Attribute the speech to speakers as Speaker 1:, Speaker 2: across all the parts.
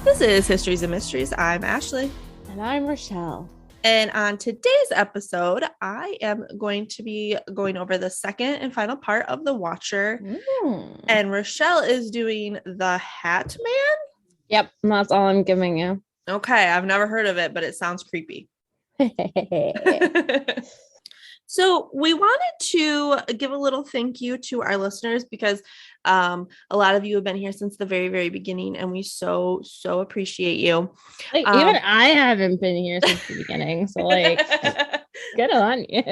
Speaker 1: This is Histories and Mysteries. I'm Ashley.
Speaker 2: And I'm Rochelle.
Speaker 1: And on today's episode, I am going to be going over the second and final part of The Watcher. And Rochelle is doing The Hat Man.
Speaker 2: Yep, that's all I'm giving you.
Speaker 1: Okay, I've never heard of it, but it sounds creepy. So we wanted to give a little thank you to our listeners because a lot of you have been here since the very, very beginning, and we so appreciate you.
Speaker 2: Even I haven't been here since the beginning, so good on you.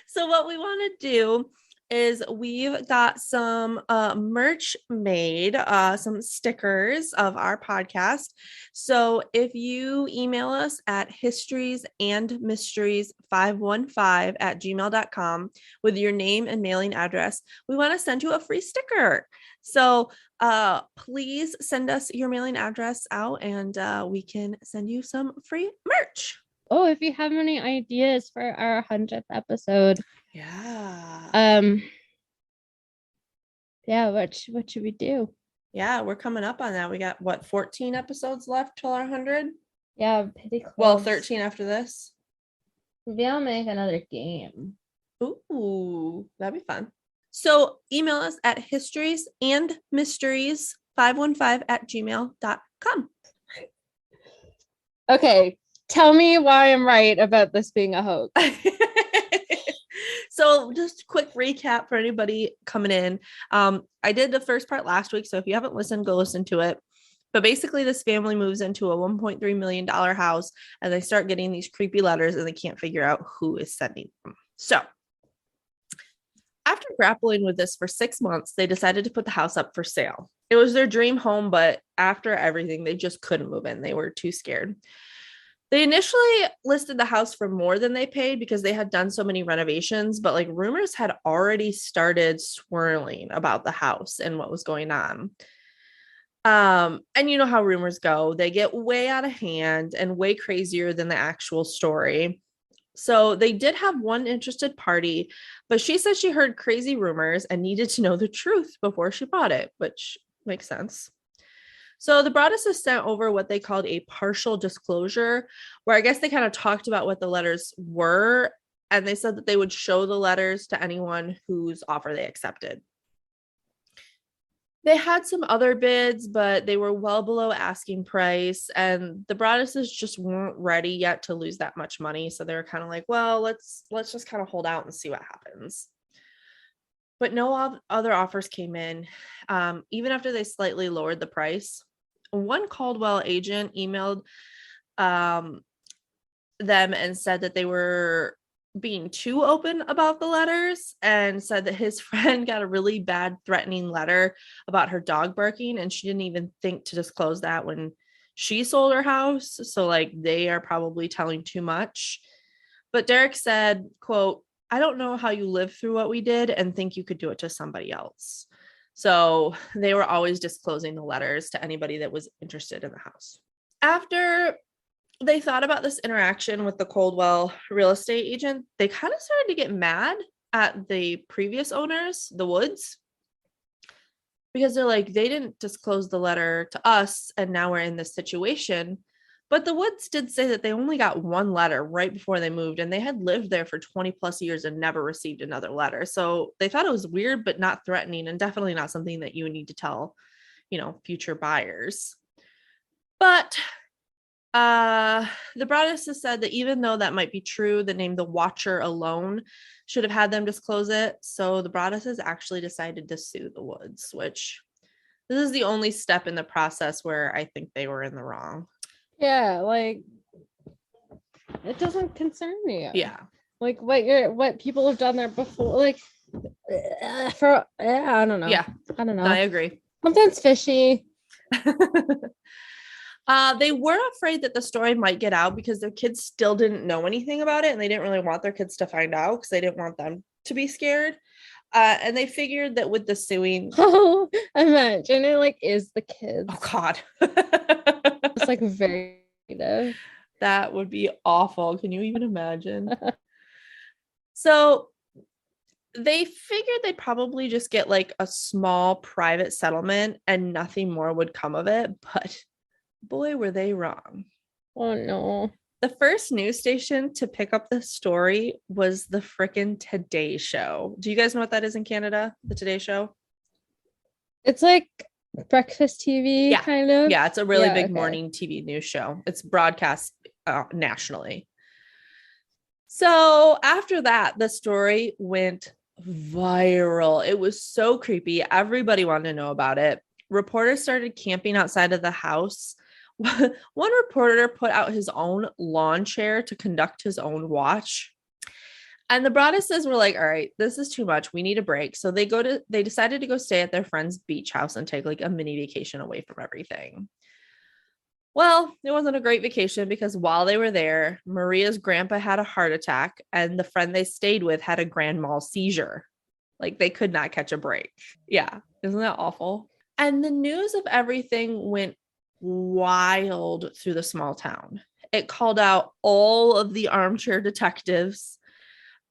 Speaker 1: So what we want to do is we've got some merch made, some stickers of our podcast. So if you email us at historiesandmysteries515@gmail.com with your name and mailing address, we want to send you a free sticker. So please send us your mailing address out and we can send you some free merch.
Speaker 2: Oh, if you have any ideas for our 100th episode.
Speaker 1: Yeah.
Speaker 2: Yeah, what should we do?
Speaker 1: Yeah, we're coming up on that. We got 14 episodes left till our 100?
Speaker 2: Yeah, pretty close.
Speaker 1: Well, 13 after this.
Speaker 2: Maybe I'll make another game.
Speaker 1: Ooh, that'd be fun. So email us at historiesandmysteries515@gmail.com.
Speaker 2: Okay, tell me why I'm right about this being a hoax.
Speaker 1: So just a quick recap for anybody coming in. I did the first part last week, so if you haven't listened, go listen to it. But basically, this family moves into a $1.3 million house, and they start getting these creepy letters, and they can't figure out who is sending them. So after grappling with this for 6 months, they decided to put the house up for sale. It was their dream home, but after everything, they just couldn't move in. They were too scared. They initially listed the house for more than they paid because they had done so many renovations, but rumors had already started swirling about the house and what was going on. And you know how rumors go. They get way out of hand and way crazier than the actual story. So they did have one interested party, but she said she heard crazy rumors and needed to know the truth before she bought it, which makes sense. So the Broaddus's sent over what they called a partial disclosure, where I guess they kind of talked about what the letters were, and they said that they would show the letters to anyone whose offer they accepted. They had some other bids, but they were well below asking price, and the Broadduses just weren't ready yet to lose that much money. So they were kind of like, well, let's just kind of hold out and see what happens. But no other offers came in, even after they slightly lowered the price. One Caldwell agent emailed them and said that they were being too open about the letters and said that his friend got a really bad threatening letter about her dog barking, and she didn't even think to disclose that when she sold her house. So they are probably telling too much. But Derek said, quote, "I don't know how you lived through what we did and think you could do it to somebody else." So they were always disclosing the letters to anybody that was interested in the house. After they thought about this interaction with the Caldwell real estate agent, they kind of started to get mad at the previous owners, the Woods, because they're like, they didn't disclose the letter to us, and now we're in this situation. But the Woods did say that they only got one letter right before they moved, and they had lived there for 20 plus years and never received another letter. So they thought it was weird, but not threatening, and definitely not something that you would need to tell, future buyers. But the Broaddus has said that even though that might be true, the name The Watcher alone should have had them disclose it. So the Broaddus has actually decided to sue the Woods, which this is the only step in the process where I think they were in the wrong.
Speaker 2: Yeah, it doesn't concern me.
Speaker 1: Yeah.
Speaker 2: What people have done there before, I don't know.
Speaker 1: Yeah.
Speaker 2: I don't know.
Speaker 1: I agree.
Speaker 2: Something's fishy.
Speaker 1: They were afraid that the story might get out because their kids still didn't know anything about it, and they didn't really want their kids to find out because they didn't want them to be scared. And they figured that with the suing,
Speaker 2: oh, imagine it is the kids.
Speaker 1: Oh God.
Speaker 2: It's very negative.
Speaker 1: That would be awful. Can you even imagine? So They figured they'd probably just get like a small private settlement and nothing more would come of it, but boy, were they wrong.
Speaker 2: Oh no.
Speaker 1: The first news station to pick up the story was the frickin' Today Show. Do you guys know what that is in Canada? The Today Show?
Speaker 2: It's like breakfast TV,
Speaker 1: Yeah.
Speaker 2: kind of.
Speaker 1: Yeah, it's a really big
Speaker 2: okay.
Speaker 1: morning TV news show. It's broadcast nationally. So after that, the story went viral. It was so creepy. Everybody wanted to know about it. Reporters started camping outside of the house. One reporter put out his own lawn chair to conduct his own watch. And the Broadduses were like, all right, this is too much. We need a break. So they decided to go stay at their friend's beach house and take like a mini vacation away from everything. Well, it wasn't a great vacation because while they were there, Maria's grandpa had a heart attack and the friend they stayed with had a grand mal seizure. Like they could not catch a break. Yeah. Isn't that awful? And the news of everything went wild through the small town. It called out all of the armchair detectives.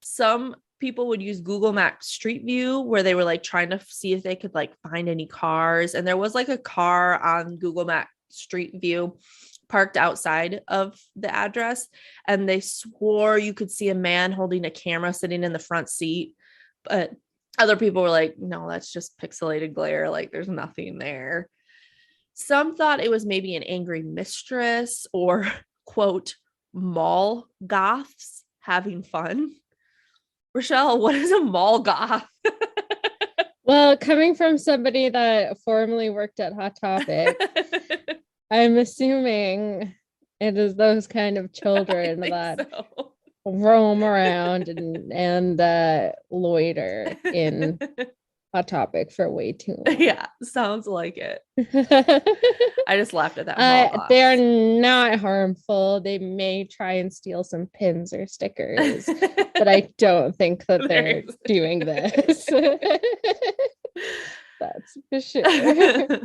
Speaker 1: Some people would use Google Maps Street View where they were like trying to see if they could like find any cars. And there was like a car on Google Maps Street View parked outside of the address. And they swore you could see a man holding a camera sitting in the front seat. But other people were like, no, that's just pixelated glare. Like there's nothing there. Some thought it was maybe an angry mistress or, quote, mall goths having fun. Rochelle, what is a mall goth?
Speaker 2: Well, coming from somebody that formerly worked at Hot Topic, I'm assuming it is those kind of children that roam around and loiter in Hot Topic for way too long.
Speaker 1: Yeah, sounds like it. I just laughed at that.
Speaker 2: They're not harmful. They may try and steal some pins or stickers, but I don't think that they're doing this. That's for sure.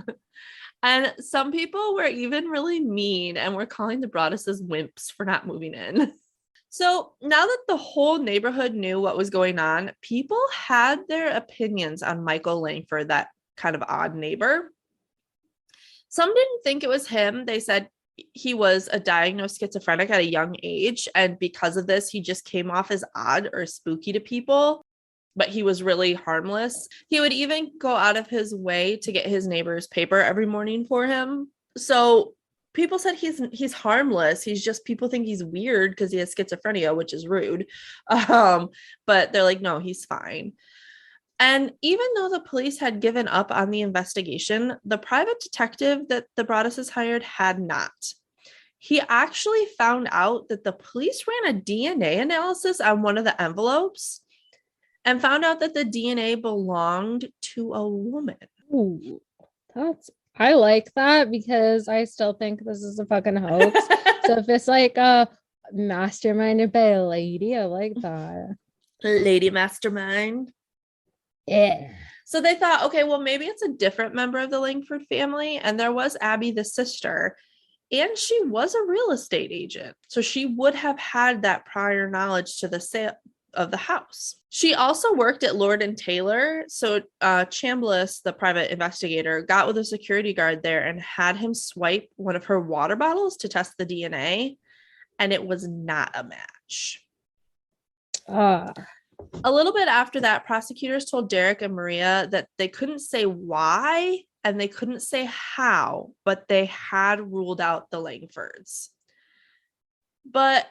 Speaker 1: And some people were even really mean and were calling the Broadduses wimps for not moving in. So now that the whole neighborhood knew what was going on, people had their opinions on Michael Langford, that kind of odd neighbor. Some didn't think it was him. They said he was a diagnosed schizophrenic at a young age. And because of this, he just came off as odd or spooky to people, but he was really harmless. He would even go out of his way to get his neighbor's paper every morning for him. So people said he's harmless. He's just, people think he's weird because he has schizophrenia, which is rude. But they're like, no, he's fine. And even though the police had given up on the investigation, the private detective that the Broadduses hired had not. He actually found out that the police ran a DNA analysis on one of the envelopes and found out that the DNA belonged to a woman.
Speaker 2: Ooh, I like that because I still think this is a fucking hoax. So if it's like a masterminded by a lady, I like that.
Speaker 1: Lady mastermind.
Speaker 2: Yeah.
Speaker 1: So they thought, okay, well, maybe it's a different member of the Langford family. And there was Abby, the sister, and she was a real estate agent. So she would have had that prior knowledge to the sale of the house. She also worked at Lord and Taylor. So Chambliss, the private investigator, got with a security guard there and had him swipe one of her water bottles to test the DNA. And it was not a match. A little bit after that, prosecutors told Derek and Maria that they couldn't say why and they couldn't say how, but they had ruled out the Langfords. But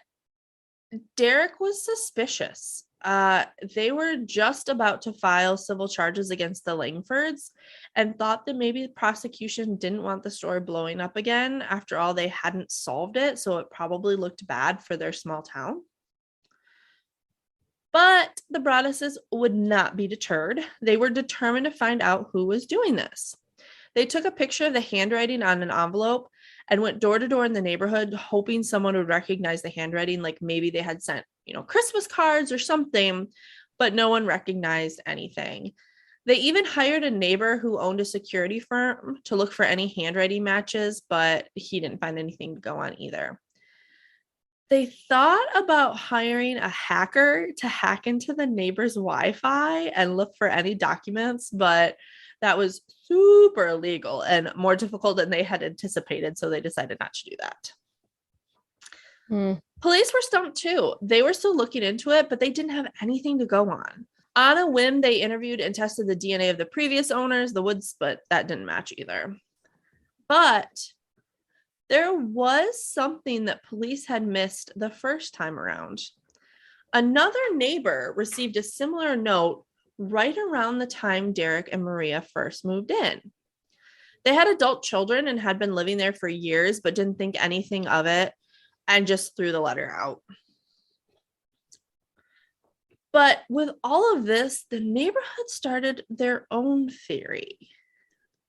Speaker 1: Derek was suspicious. They were just about to file civil charges against the Langfords and thought that maybe the prosecution didn't want the story blowing up again. After all, they hadn't solved it, so it probably looked bad for their small town. But the Broadduses would not be deterred. They were determined to find out who was doing this. They took a picture of the handwriting on an envelope and went door to door in the neighborhood, hoping someone would recognize the handwriting, like maybe they had sent, Christmas cards or something, but no one recognized anything. They even hired a neighbor who owned a security firm to look for any handwriting matches, but he didn't find anything to go on either. They thought about hiring a hacker to hack into the neighbor's Wi-Fi and look for any documents, but that was super illegal and more difficult than they had anticipated, so they decided not to do that. Police were stumped too. They were still looking into it, but they didn't have anything to go on. On a whim, they interviewed and tested the DNA of the previous owners, the Woods, but that didn't match either. But there was something that police had missed the first time around. Another neighbor received a similar note right around the time Derek and Maria first moved in. They had adult children and had been living there for years, but didn't think anything of it and just threw the letter out. But with all of this, the neighborhood started their own theory.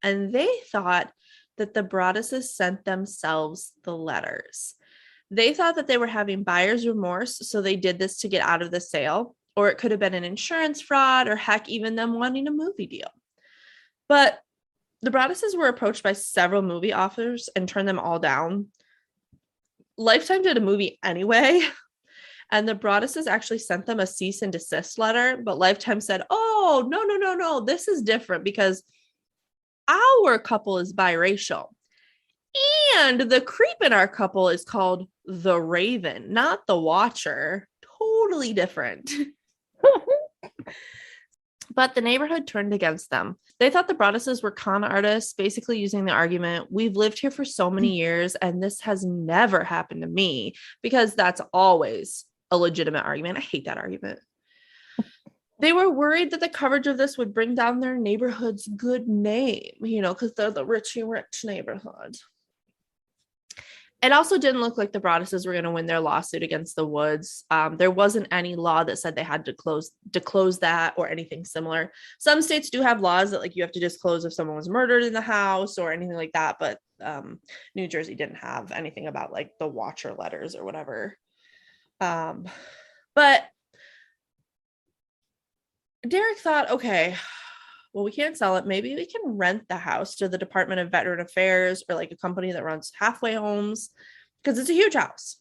Speaker 1: And they thought that the Broadduses sent themselves the letters. They thought that they were having buyer's remorse, so they did this to get out of the sale, or it could have been an insurance fraud, or heck, even them wanting a movie deal. But the Broadduses were approached by several movie offers and turned them all down. Lifetime did a movie anyway, and the Broadduses actually sent them a cease and desist letter, but Lifetime said, oh, no, this is different because our couple is biracial. And the creep in our couple is called the Raven, not the Watcher. Totally different. But the neighborhood turned against them. They thought the Broadduses were con artists, basically using the argument, we've lived here for so many years and this has never happened to me, because that's always a legitimate argument. I hate that argument. They were worried that the coverage of this would bring down their neighborhood's good name, because they're the rich neighborhood. It also didn't look like the Broadduses were going to win their lawsuit against the Woods. There wasn't any law that said they had to disclose that or anything similar. Some states do have laws that you have to disclose if someone was murdered in the house or anything like that, but New Jersey didn't have anything about the Watcher letters or whatever. But Derek thought, okay, well, we can't sell it. Maybe we can rent the house to the Department of Veteran Affairs or a company that runs halfway homes, because it's a huge house.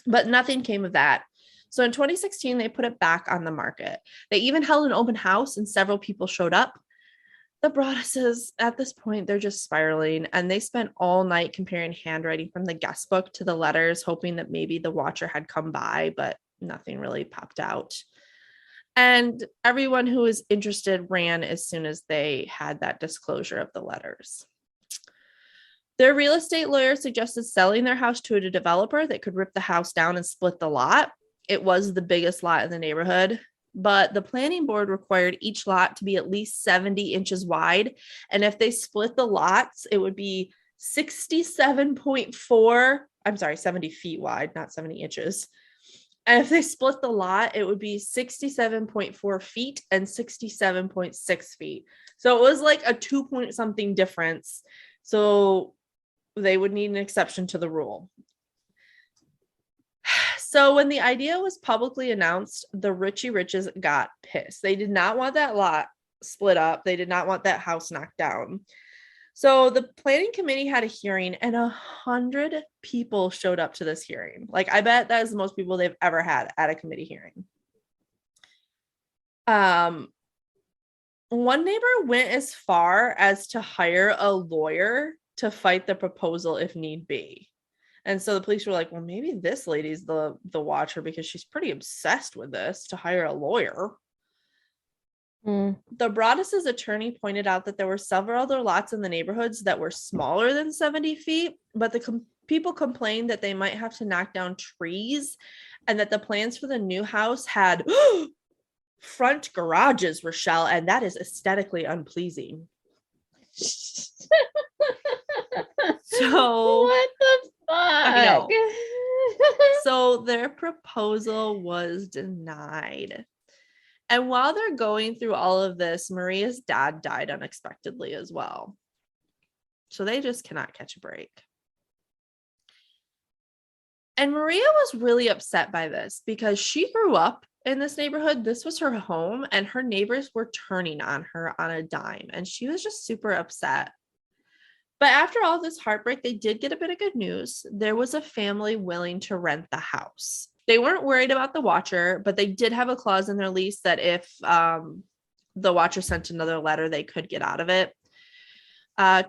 Speaker 1: But nothing came of that. So in 2016, they put it back on the market. They even held an open house and several people showed up. The Broadduses, at this point, they're just spiraling, and they spent all night comparing handwriting from the guest book to the letters, hoping that maybe the Watcher had come by, but nothing really popped out. And everyone who was interested ran as soon as they had that disclosure of the letters. Their real estate lawyer suggested selling their house to a developer that could rip the house down and split the lot. It was the biggest lot in the neighborhood, but the planning board required each lot to be at least 70 inches wide. And if they split the lots, it would be 70 feet wide, not 70 inches. And if they split the lot, it would be 67.4 feet and 67.6 feet. So it was a 2-point-something difference. So they would need an exception to the rule. So when the idea was publicly announced, the Richie Riches got pissed. They did not want that lot split up. They did not want that house knocked down. So the planning committee had a hearing and 100 people showed up to this hearing. I bet that is the most people they've ever had at a committee hearing. One neighbor went as far as to hire a lawyer to fight the proposal if need be. And so the police were like, well, maybe this lady's the Watcher because she's pretty obsessed with this to hire a lawyer. The Broadduses' attorney pointed out that there were several other lots in the neighborhoods that were smaller than 70 feet, but the people complained that they might have to knock down trees and that the plans for the new house had front garages, Rochelle, and that is aesthetically unpleasing. So
Speaker 2: what the fuck?
Speaker 1: I know. So their proposal was denied. And while they're going through all of this, Maria's dad died unexpectedly as well. So they just cannot catch a break. And Maria was really upset by this because she grew up in this neighborhood. This was her home, and her neighbors were turning on her on a dime. And she was just super upset. But after all this heartbreak, they did get a bit of good news. There was a family willing to rent the house. They weren't worried about the watcher, but they did have a clause in their lease that if the watcher sent another letter, they could get out of it.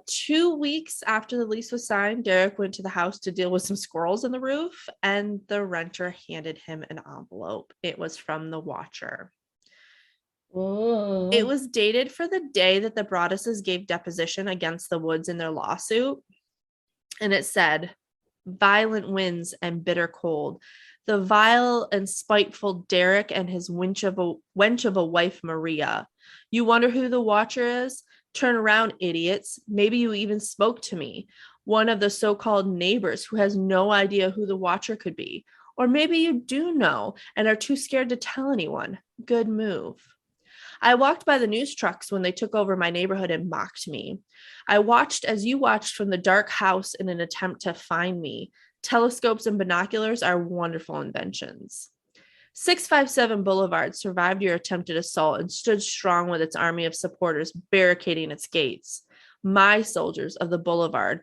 Speaker 1: 2 weeks after the lease was signed, Derek went to the house to deal with some squirrels in the roof, and the renter handed him an envelope. It was from the watcher.
Speaker 2: Whoa.
Speaker 1: It was dated for the day that the Broadduses gave deposition against the Woods in their lawsuit. And it said, "Violent winds and bitter cold. The vile and spiteful Derek and his wench of a wife, Maria. You wonder who the watcher is? Turn around, idiots. Maybe you even spoke to me, one of the so-called neighbors who has no idea who the watcher could be. Or maybe you do know and are too scared to tell anyone. Good move. I walked by the news trucks when they took over my neighborhood and mocked me. I watched as you watched from the dark house in an attempt to find me. Telescopes and binoculars are wonderful inventions. 657 Boulevard survived your attempted assault and stood strong with its army of supporters barricading its gates. My soldiers of the Boulevard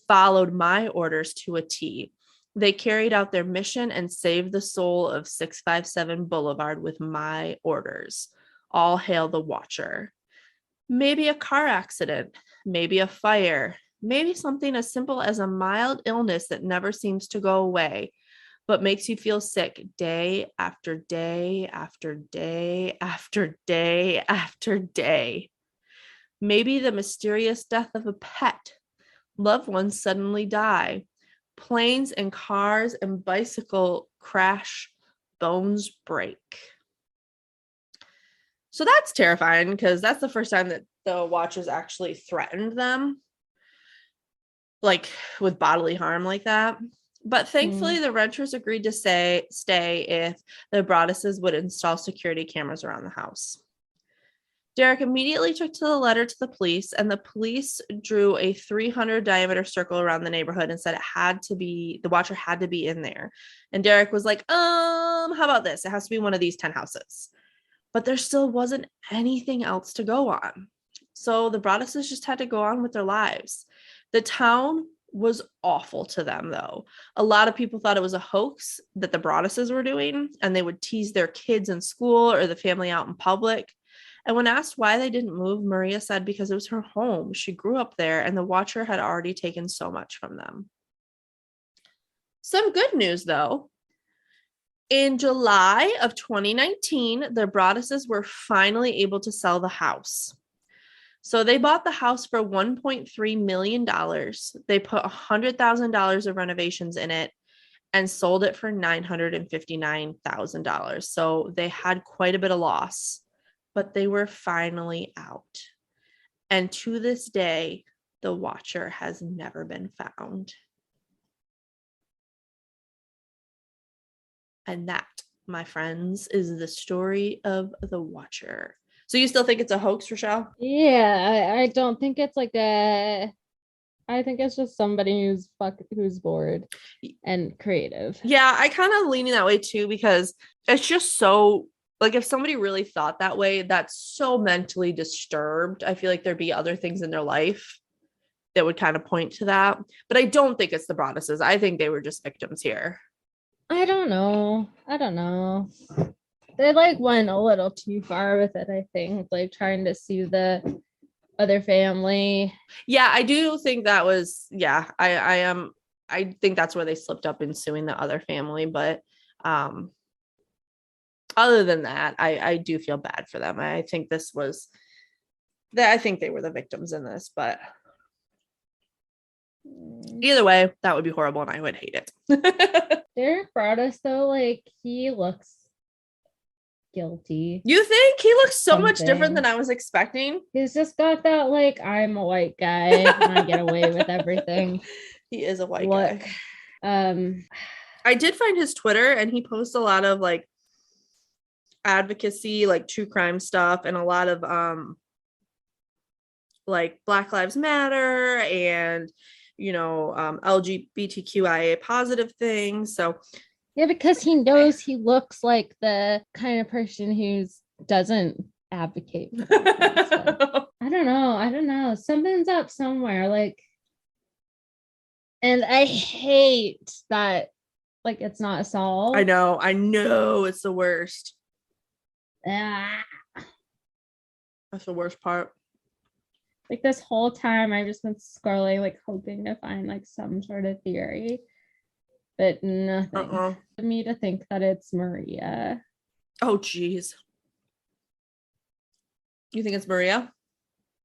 Speaker 1: followed my orders to a T. They carried out their mission and saved the soul of 657 Boulevard with my orders. All hail the watcher. Maybe a car accident, maybe a fire, maybe something as simple as a mild illness that never seems to go away, but makes you feel sick day after day after day after day after day. Maybe the mysterious death of a pet. Loved ones suddenly die. Planes and cars and bicycle crash, bones break." So that's terrifying because that's the first time that the watchers actually threatened them, like with bodily harm like that. But thankfully, the renters agreed to stay if the Broadduses would install security cameras around the house. Derek immediately took to the letter to the police, and the police drew a 300 diameter circle around the neighborhood and said the watcher had to be in there. And Derek was like, how about this? It has to be one of these 10 houses. But there still wasn't anything else to go on. So the Broadduses just had to go on with their lives. The town was awful to them, though. A lot of people thought it was a hoax that the Broadduses were doing, and they would tease their kids in school or the family out in public. And when asked why they didn't move, Maria said because it was her home. She grew up there, and the watcher had already taken so much from them. Some good news, though. In July of 2019, the Broadduses were finally able to sell the house. So they bought the house for $1.3 million. They put $100,000 of renovations in it and sold it for $959,000. So they had quite a bit of loss, but they were finally out. And to this day, the watcher has never been found. And that, my friends, is the story of the watcher. So you still think it's a hoax, Rochelle?
Speaker 2: Yeah, I don't think it's like I think it's just somebody who's bored and creative.
Speaker 1: Yeah, I kind of leaning that way too, because it's just so, like, if somebody really thought that way, that's so mentally disturbed. I feel like there'd be other things in their life that would kind of point to that. But I don't think it's the Broadduses. I think they were just victims here.
Speaker 2: I don't know. They like went a little too far with it, I think, like trying to sue the other family.
Speaker 1: Yeah, I do think that was, yeah, I think that's where they slipped up in suing the other family. But other than that, I do feel bad for them. I think I think they were the victims in this, but either way, that would be horrible and I would hate it.
Speaker 2: Derek Broaddus, though, like, he looks guilty.
Speaker 1: You think? He looks so much different than I was expecting.
Speaker 2: He's just got that, like, I'm a white guy and I get away with everything.
Speaker 1: He is a white guy. I did find his Twitter, and he posts a lot of like advocacy, like true crime stuff, and a lot of like Black Lives Matter and LGBTQIA positive things. So
Speaker 2: yeah, because he knows he looks like the kind of person who doesn't advocate for I don't know. Something's up somewhere. Like, And I hate that, like, it's not solved.
Speaker 1: I know. It's the worst.
Speaker 2: Ah.
Speaker 1: That's the worst part.
Speaker 2: Like, this whole time, I've just been scrolling, like, hoping to find, like, some sort of theory. But nothing. For me to think that it's Maria.
Speaker 1: Oh, geez. You think it's Maria?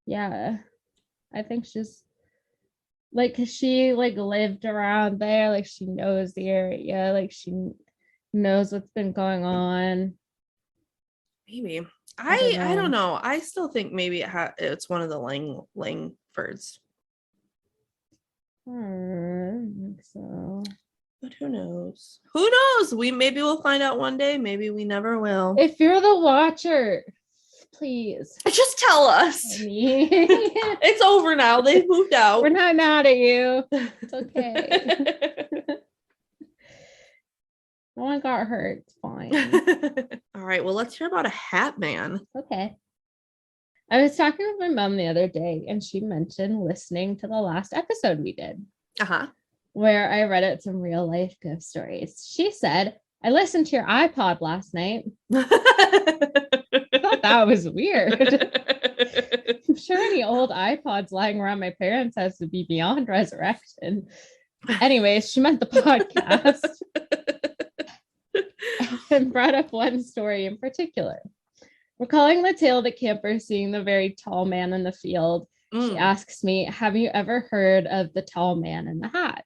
Speaker 2: Yeah. I think she's like, cause she like lived around there, like she knows the area, like she knows what's been going on.
Speaker 1: Maybe. I don't know. I still think maybe it's one of the Langfords.
Speaker 2: I don't think so.
Speaker 1: But who knows? Who knows? Maybe we'll find out one day. Maybe we never will.
Speaker 2: If you're the watcher, please
Speaker 1: just tell us. It's over now. They've moved out.
Speaker 2: We're not mad at you. It's okay. No one got hurt. It's fine.
Speaker 1: All right. Well, let's hear about a hat man.
Speaker 2: Okay. I was talking with my mom the other day, and she mentioned listening to the last episode we did. Where I read out some real life ghost stories. She said, I listened to your iPod last night. I thought that was weird. I'm sure any old iPods lying around my parents' house would be beyond resurrection. Anyways, she meant the podcast. And brought up one story in particular. Recalling the tale of the camper seeing the very tall man in the field, she asks me, have you ever heard of the tall man in the hat?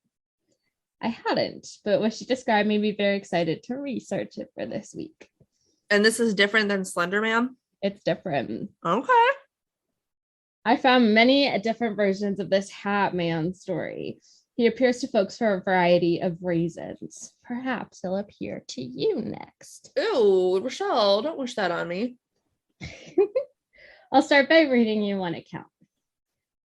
Speaker 2: I hadn't, but what she described made me very excited to research it for this week.
Speaker 1: And this is different than Slender Man?
Speaker 2: It's different.
Speaker 1: Okay.
Speaker 2: I found many different versions of this Hat Man story. He appears to folks for a variety of reasons. Perhaps he'll appear to you next.
Speaker 1: Ew, Rochelle, don't wish that on me.
Speaker 2: I'll start by reading you one account.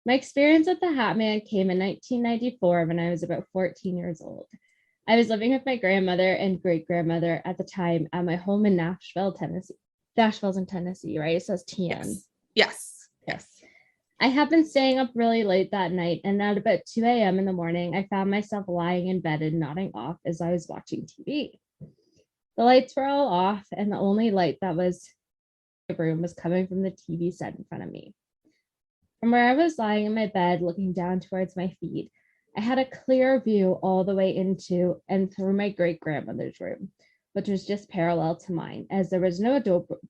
Speaker 2: My experience with the Hat Man came in 1994 when I was about 14 years old. I was living with my grandmother and great-grandmother at the time at my home in Nashville, Tennessee. Nashville's in Tennessee, right? It says TN.
Speaker 1: Yes.
Speaker 2: I had been staying up really late that night, and at about 2 a.m. in the morning, I found myself lying in bed and nodding off as I was watching TV. The lights were all off, and the only light that was in the room was coming from the TV set in front of me. From where I was lying in my bed, looking down towards my feet, I had a clear view all the way into and through my great-grandmother's room, which was just parallel to mine, as there was no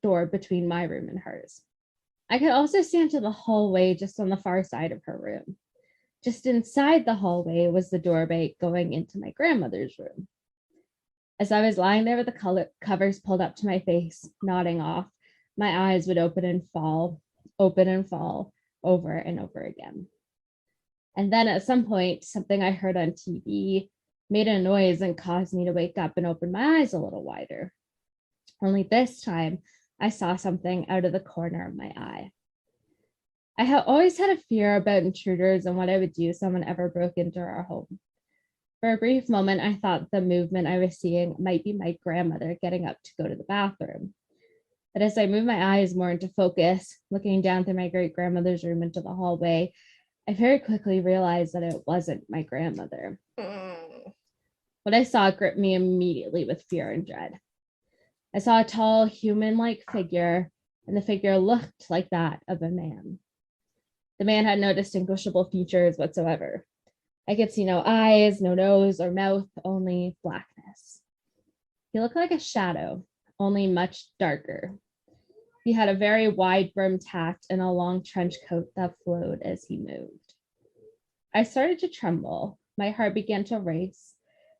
Speaker 2: door between my room and hers. I could also see into the hallway just on the far side of her room. Just inside the hallway was the doorway going into my grandmother's room. As I was lying there with the covers pulled up to my face, nodding off, my eyes would open and fall, over and over again. And then at some point, something I heard on TV made a noise and caused me to wake up and open my eyes a little wider. Only this time, I saw something out of the corner of my eye. I have always had a fear about intruders and what I would do if someone ever broke into our home. For a brief moment, I thought the movement I was seeing might be my grandmother getting up to go to the bathroom. But as I moved my eyes more into focus, looking down through my great-grandmother's room into the hallway, I very quickly realized that it wasn't my grandmother. What I saw gripped me immediately with fear and dread. I saw a tall, human-like figure, and the figure looked like that of a man. The man had no distinguishable features whatsoever. I could see no eyes, no nose or mouth, only blackness. He looked like a shadow, only much darker. He had a very wide-brimmed hat and a long trench coat that flowed as he moved. I started to tremble. My heart began to race.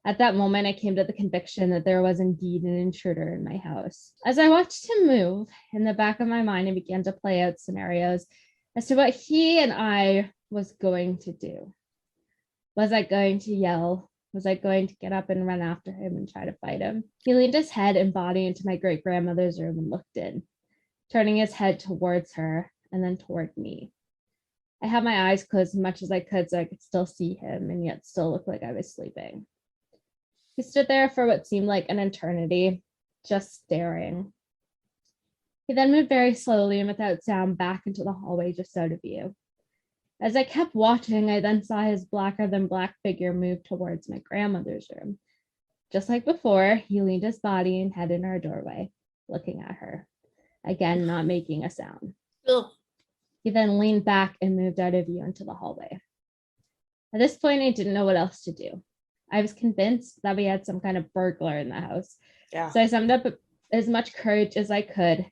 Speaker 2: At that moment, I came to the conviction that there was indeed an intruder in my house. As I watched him move, in the back of my mind, I began to play out scenarios as to what he and I was going to do. Was I going to yell? Was I going to get up and run after him and try to fight him? He leaned his head and body into my great-grandmother's room and looked in, turning his head towards her and then toward me. I had my eyes closed as much as I could so I could still see him and yet still look like I was sleeping. He stood there for what seemed like an eternity, just staring. He then moved very slowly and without sound back into the hallway just out of view. As I kept watching, I then saw his blacker than black figure move towards my grandmother's room. Just like before, he leaned his body and head in our doorway, looking at her, again, not making a sound.
Speaker 1: Ugh.
Speaker 2: He then leaned back and moved out of view into the hallway. At this point, I didn't know what else to do. I was convinced that we had some kind of burglar in the house.
Speaker 1: Yeah.
Speaker 2: So I summoned up as much courage as I could,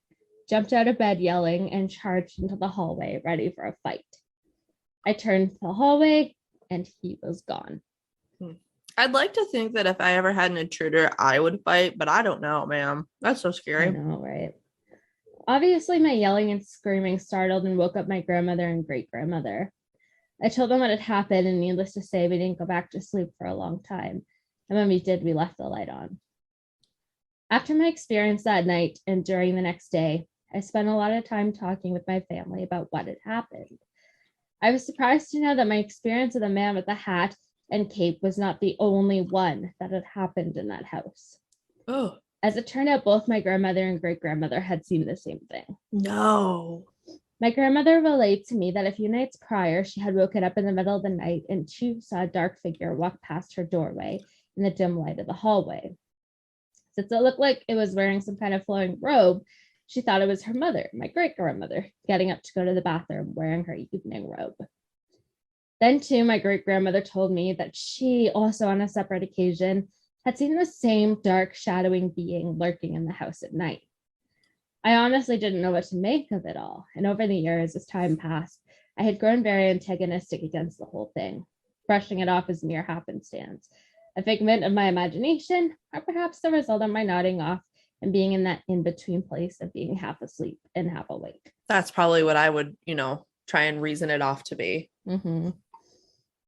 Speaker 2: jumped out of bed yelling, and charged into the hallway, ready for a fight. I turned to the hallway, and he was gone.
Speaker 1: I'd like to think that if I ever had an intruder, I would fight, but I don't know, ma'am. That's so scary.
Speaker 2: I know, right? Obviously, my yelling and screaming startled and woke up my grandmother and great-grandmother. I told them what had happened, and needless to say, we didn't go back to sleep for a long time. And when we did, we left the light on. After my experience that night and during the next day, I spent a lot of time talking with my family about what had happened. I was surprised to know that my experience with the man with the hat and cape was not the only one that had happened in that house.
Speaker 1: Oh.
Speaker 2: As it turned out, both my grandmother and great-grandmother had seen the same thing.
Speaker 1: No.
Speaker 2: My grandmother relayed to me that a few nights prior, she had woken up in the middle of the night and she saw a dark figure walk past her doorway in the dim light of the hallway. Since it looked like it was wearing some kind of flowing robe, she thought it was her mother, my great-grandmother, getting up to go to the bathroom wearing her evening robe. Then, too, my great-grandmother told me that she, also on a separate occasion, had seen the same dark, shadowing being lurking in the house at night. I honestly didn't know what to make of it all, and over the years, as time passed, I had grown very antagonistic against the whole thing, brushing it off as mere happenstance, a figment of my imagination, or perhaps the result of my nodding off and being in that in-between place of being half asleep and half awake.
Speaker 1: That's probably what I would, try and reason it off to be.
Speaker 2: Mm-hmm.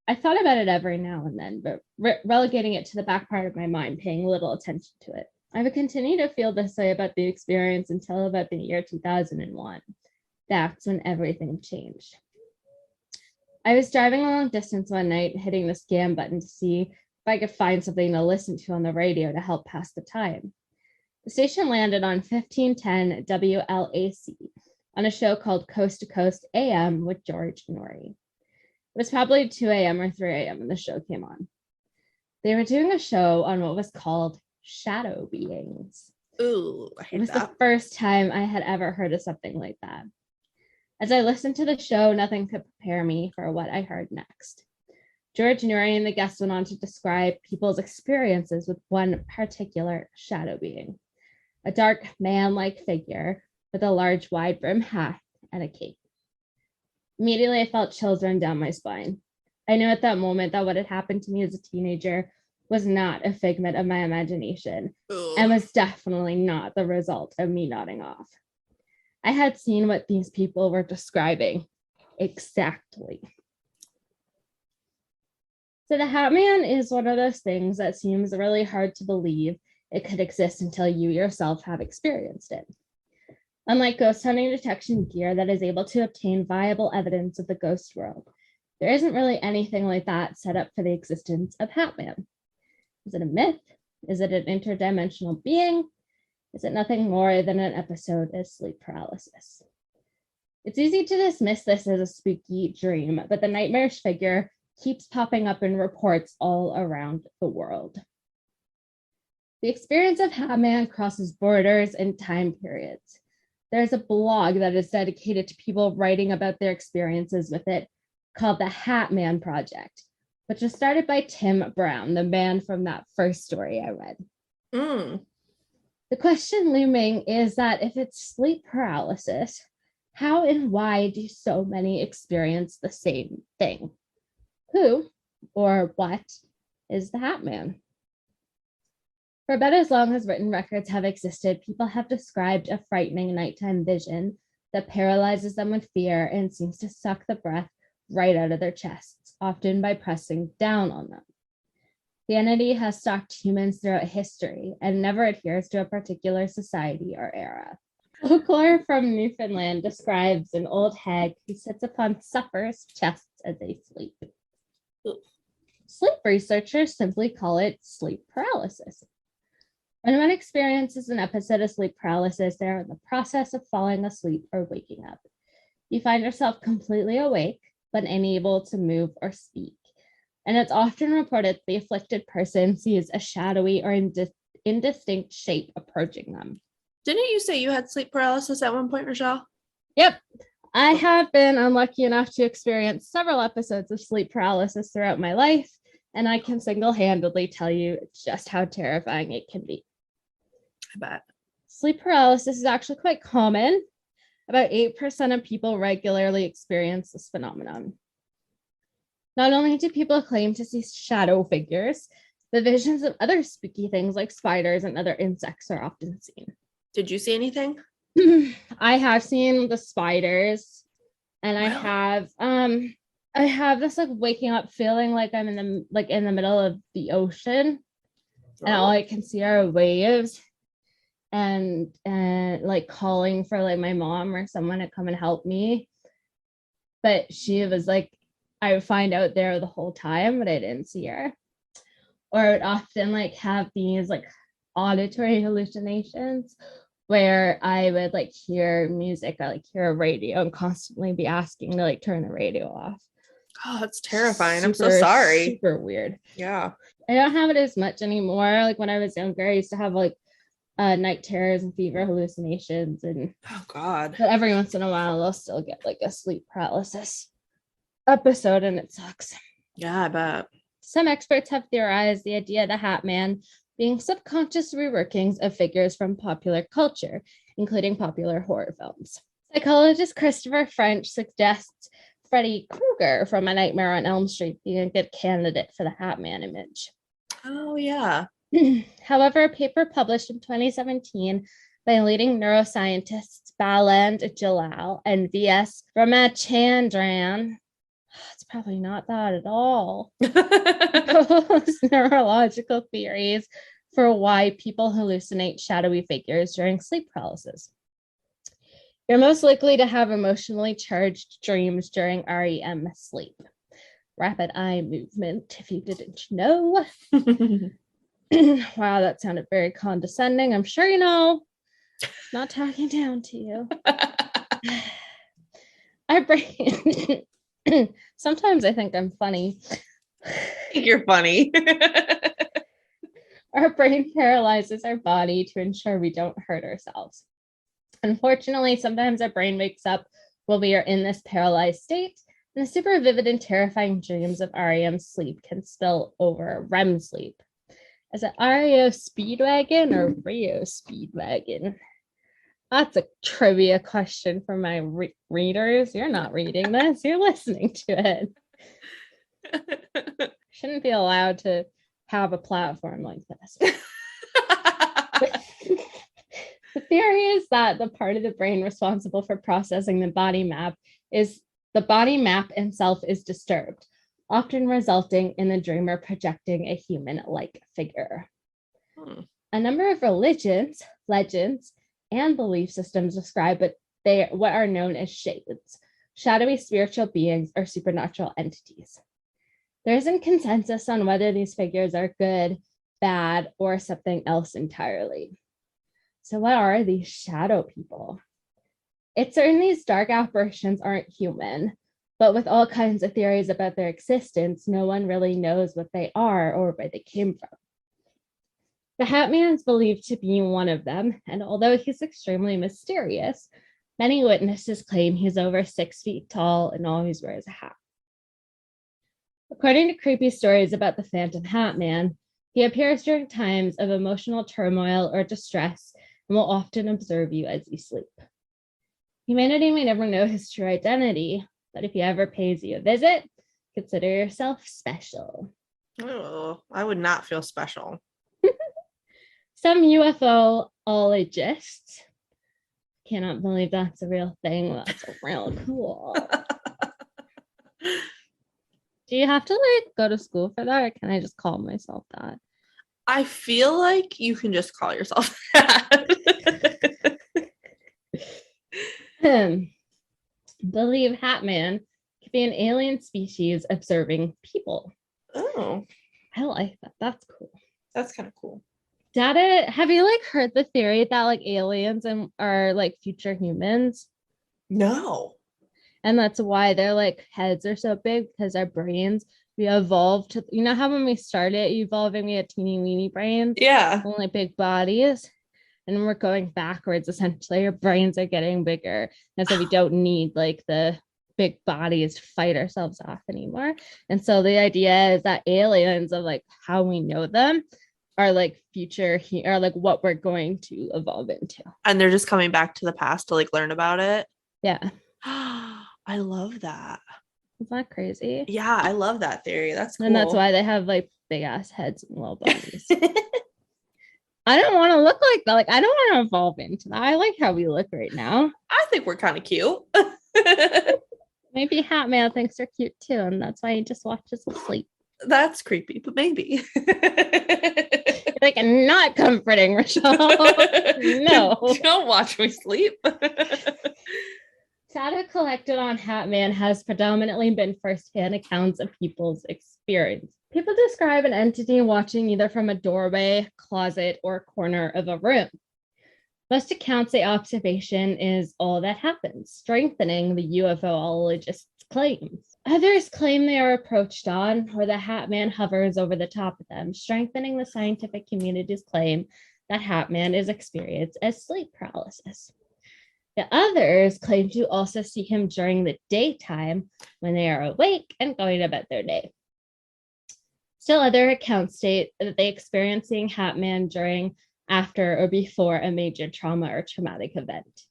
Speaker 2: I thought about it every now and then, but relegating it to the back part of my mind, paying little attention to it. I would continue to feel this way about the experience until about the year 2001. That's when everything changed. I was driving a long distance one night, hitting the scan button to see if I could find something to listen to on the radio to help pass the time. The station landed on 1510 WLAC on a show called Coast to Coast AM with George Noory. It was probably 2 a.m. or 3 a.m. when the show came on. They were doing a show on what was called shadow beings.
Speaker 1: Ooh, I hate that.
Speaker 2: It was the first time I had ever heard of something like that. As I listened to the show, nothing could prepare me for what I heard next. George Noory and the guests went on to describe people's experiences with one particular shadow being, a dark man-like figure with a large wide brim hat and a cape. Immediately, I felt chills run down my spine. I knew at that moment that what had happened to me as a teenager was not a figment of my imagination and was definitely not the result of me nodding off. I had seen what these people were describing exactly. So the Hat Man is one of those things that seems really hard to believe it could exist until you yourself have experienced it. Unlike ghost hunting detection gear that is able to obtain viable evidence of the ghost world, there isn't really anything like that set up for the existence of Hat Man. Is it a myth? Is it an interdimensional being? Is it nothing more than an episode of sleep paralysis? It's easy to dismiss this as a spooky dream, but the nightmarish figure keeps popping up in reports all around the world. The experience of Hat Man crosses borders and time periods. There's a blog that is dedicated to people writing about their experiences with it called the Hat Man Project, which was started by Tim Brown, the man from that first story I read. The question looming is that if it's sleep paralysis, how and why do so many experience the same thing? Who or what is the Hat Man? For about as long as written records have existed, people have described a frightening nighttime vision that paralyzes them with fear and seems to suck the breath right out of their chests, often by pressing down on them. The entity has stalked humans throughout history and never adheres to a particular society or era. Folklore from Newfoundland describes an old hag who sits upon sufferers' chests as they sleep. Sleep researchers simply call it sleep paralysis. When one experiences an episode of sleep paralysis, they're in the process of falling asleep or waking up. You find yourself completely awake, but unable to move or speak. And it's often reported the afflicted person sees a shadowy or indistinct shape approaching them.
Speaker 1: Didn't you say you had sleep paralysis at one point, Rochelle?
Speaker 2: Yep. I have been unlucky enough to experience several episodes of sleep paralysis throughout my life, and I can single-handedly tell you just how terrifying it can be.
Speaker 1: I bet.
Speaker 2: Sleep paralysis is actually quite common. About 8% of people regularly experience this phenomenon. Not only do people claim to see shadow figures, the visions of other spooky things like spiders and other insects are often seen.
Speaker 1: Did you see anything?
Speaker 2: I have seen the spiders, and wow. I have this like waking up feeling like I'm in the middle of the ocean, and all I can see are waves, and like calling for like my mom or someone to come and help me. But she was like, I would find out there the whole time, but I didn't see her. Or I would often like have these like auditory hallucinations where I would like hear music or like hear a radio and constantly be asking to like turn the radio off.
Speaker 1: Oh, that's terrifying. I'm so sorry.
Speaker 2: Super weird.
Speaker 1: Yeah.
Speaker 2: I don't have it as much anymore. Like when I was younger, I used to have like night terrors and fever hallucinations, and
Speaker 1: oh god.
Speaker 2: But every once in a while I'll still get like a sleep paralysis episode, and it sucks.
Speaker 1: Yeah, I bet.
Speaker 2: Some experts have theorized the idea of the Hat Man being subconscious reworkings of figures from popular culture, including popular horror films. Psychologist Christopher French suggests Freddy Krueger from A Nightmare on Elm Street being a good candidate for the Hat Man image.
Speaker 1: Oh, yeah.
Speaker 2: However, a paper published in 2017 by leading neuroscientists Baland Jalal and V.S. Ramachandran, it's probably not that at all, neurological theories for why people hallucinate shadowy figures during sleep paralysis. You're most likely to have emotionally charged dreams during REM sleep. Rapid eye movement, if you didn't know. Wow, that sounded very condescending. I'm sure you know. Not talking down to you. Our brain. Sometimes I think I'm funny.
Speaker 1: You're funny.
Speaker 2: Our brain paralyzes our body to ensure we don't hurt ourselves. Unfortunately, sometimes our brain wakes up while we are in this paralyzed state, and the super vivid and terrifying dreams of REM sleep can spill over REM sleep. Is it REO Speedwagon or Rio Speedwagon? That's a trivia question for my readers. You're not reading this, you're listening to it. Shouldn't be allowed to have a platform like this. The theory is that the part of the brain responsible for processing the body map itself is disturbed, often resulting in the dreamer projecting a human-like figure. A number of religions, legends, and belief systems describe what are known as shades, shadowy spiritual beings or supernatural entities. There isn't consensus on whether these figures are good, bad, or something else entirely. So what are these shadow people? It's certain these dark apparitions aren't human, but with all kinds of theories about their existence, no one really knows what they are or where they came from. The Hat Man is believed to be one of them, and although he's extremely mysterious, many witnesses claim he's over 6 feet tall and always wears a hat. According to creepy stories about the Phantom Hat Man, he appears during times of emotional turmoil or distress and will often observe you as you sleep. Humanity may never know his true identity, but if he ever pays you a visit, consider yourself special.
Speaker 1: Oh, I would not feel special.
Speaker 2: Some UFOologists, cannot believe that's a real thing. That's real cool. Do you have to like go to school for that, or can I just call myself that?
Speaker 1: I feel like you can just call yourself that.
Speaker 2: Believe Hat Man could be an alien species observing people.
Speaker 1: Oh,
Speaker 2: I like that. That's cool.
Speaker 1: That's kind of cool.
Speaker 2: Data, have you like heard the theory that like aliens are like future humans?
Speaker 1: No.
Speaker 2: And that's why their like heads are so big, because our brains, we evolved to, you know how when we started evolving, we had teeny weeny brains,
Speaker 1: Yeah.
Speaker 2: only big bodies. And we're going backwards, essentially. Our brains are getting bigger. And so we don't need like the big bodies to fight ourselves off anymore. And so the idea is that aliens, of like how we know them, are like future are like what we're going to evolve into.
Speaker 1: And they're just coming back to the past to like learn about it.
Speaker 2: Yeah.
Speaker 1: I love that.
Speaker 2: Isn't that crazy?
Speaker 1: Yeah, I love that theory. That's cool.
Speaker 2: And that's why they have like big ass heads and little bodies. I don't want to look like that. Like, I don't want to evolve into that. I like how we look right now.
Speaker 1: I think we're kind of cute.
Speaker 2: Maybe Hat Man thinks they're cute too, and that's why he just watches us sleep.
Speaker 1: That's creepy, but maybe.
Speaker 2: Like, not comforting, Rochelle. No.
Speaker 1: Don't watch me sleep.
Speaker 2: Data collected on Hat Man has predominantly been firsthand accounts of people's experience. People describe an entity watching either from a doorway, closet, or corner of a room. Most accounts say observation is all that happens, strengthening the UFOologist's claims. Others claim they are approached on, or the Hat Man hovers over the top of them, strengthening the scientific community's claim that Hat Man is experienced as sleep paralysis. The others claim to also see him during the daytime when they are awake and going about their day. Still, other accounts state that they experience seeing Hat Man during, after, or before a major trauma or traumatic event.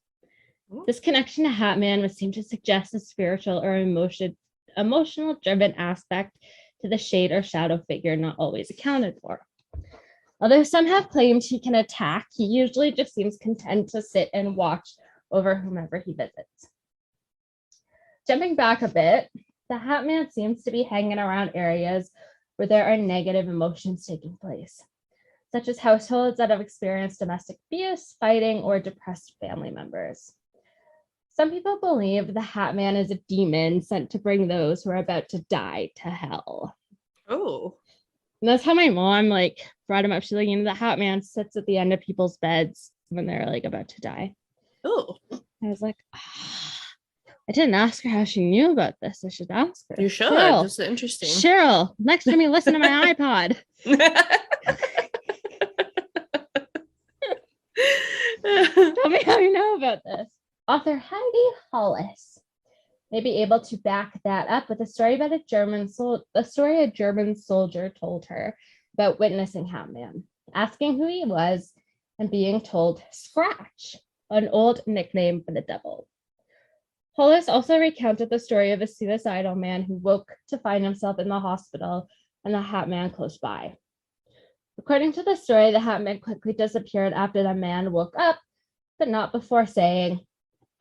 Speaker 2: This connection to Hat Man would seem to suggest a spiritual or emotional-driven aspect to the shade or shadow figure not always accounted for. Although some have claimed he can attack, he usually just seems content to sit and watch over whomever he visits. Jumping back a bit, the Hat Man seems to be hanging around areas where there are negative emotions taking place, such as households that have experienced domestic abuse, fighting, or depressed family members. Some people believe the Hat Man is a demon sent to bring those who are about to die to hell.
Speaker 1: Oh.
Speaker 2: And that's how my mom like brought him up. She's like, you know, the Hat Man sits at the end of people's beds when they're like about to die.
Speaker 1: Oh.
Speaker 2: I was like, I didn't ask her how she knew about this. I should ask her.
Speaker 1: You should.
Speaker 2: Cheryl,
Speaker 1: This is interesting.
Speaker 2: Cheryl, next time you listen to my iPod. Tell me how you know about this. Author Heidi Hollis may be able to back that up with a story about a German soldier told her about witnessing Hat Man, asking who he was, and being told Scratch, an old nickname for the devil. Hollis also recounted the story of a suicidal man who woke to find himself in the hospital and the Hat Man close by. According to the story, the Hat Man quickly disappeared after the man woke up, but not before saying,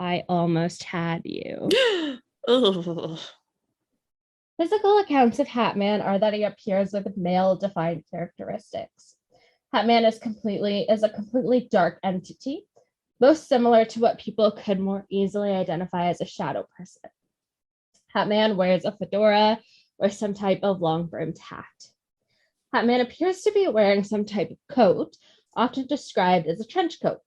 Speaker 2: I almost had you. Physical accounts of Hat Man are that he appears with male-defined characteristics. Hat Man is a completely dark entity, most similar to what people could more easily identify as a shadow person. Hat Man wears a fedora or some type of long-brimmed hat. Hat Man appears to be wearing some type of coat, often described as a trench coat.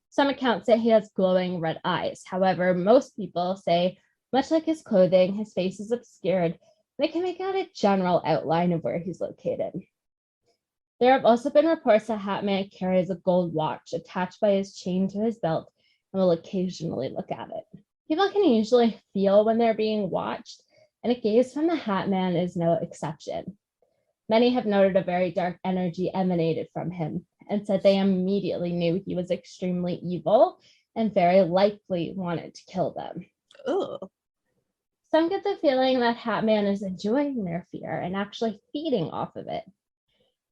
Speaker 2: Some accounts say he has glowing red eyes. However, most people say, much like his clothing, his face is obscured. They can make out a general outline of where he's located. There have also been reports that Hat Man carries a gold watch attached by his chain to his belt and will occasionally look at it. People can usually feel when they're being watched, and a gaze from the Hat Man is no exception. Many have noted a very dark energy emanated from him and said they immediately knew he was extremely evil and very likely wanted to kill them.
Speaker 1: Ugh.
Speaker 2: Some get the feeling that Hat Man is enjoying their fear and actually feeding off of it.